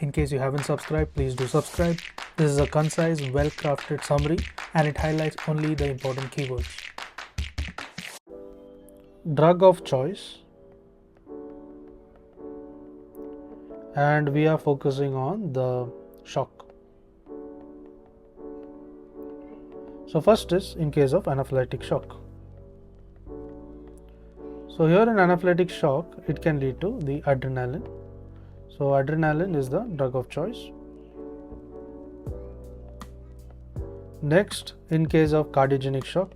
In case you haven't subscribed, please do subscribe. This is a concise, well-crafted summary and it highlights only the important keywords. Drug of choice, and we are focusing on the shock. So first is in case of anaphylactic shock. So here in anaphylactic shock, it can lead to the adrenaline. So adrenaline is the drug of choice. Next, in case of cardiogenic shock,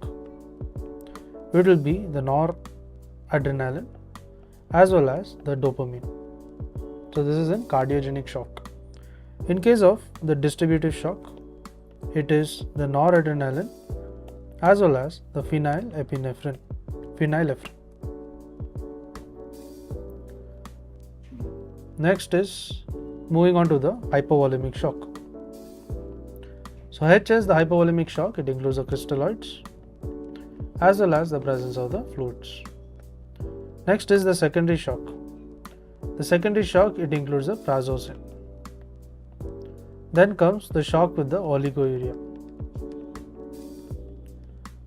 it will be the noradrenaline as well as the dopamine. So this is in cardiogenic shock. In case of the distributive shock, it is the noradrenaline as well as the phenylephrine. Next is moving on to the hypovolemic shock. So H is the hypovolemic shock. It includes the crystalloids as well as the presence of the fluids. Next is the secondary shock. The secondary shock, it includes the prazosin. Then comes the shock with the oliguria.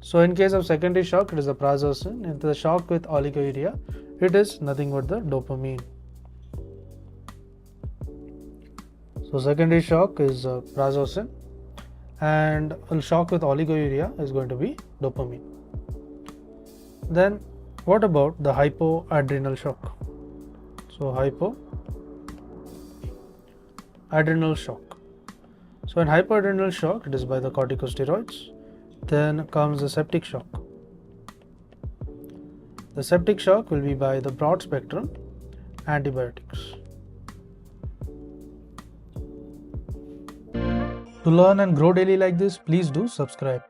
So in case of secondary shock, it is the prazosin. In the shock with oliguria, it is nothing but the dopamine. So secondary shock is prazosin and a shock with oliguria is going to be dopamine. Then what about the hypoadrenal shock? So hypoadrenal shock. So in hypoadrenal shock, it is by the corticosteroids. Then comes the septic shock. The septic shock will be by the broad spectrum antibiotics. To learn and grow daily like this, please do subscribe.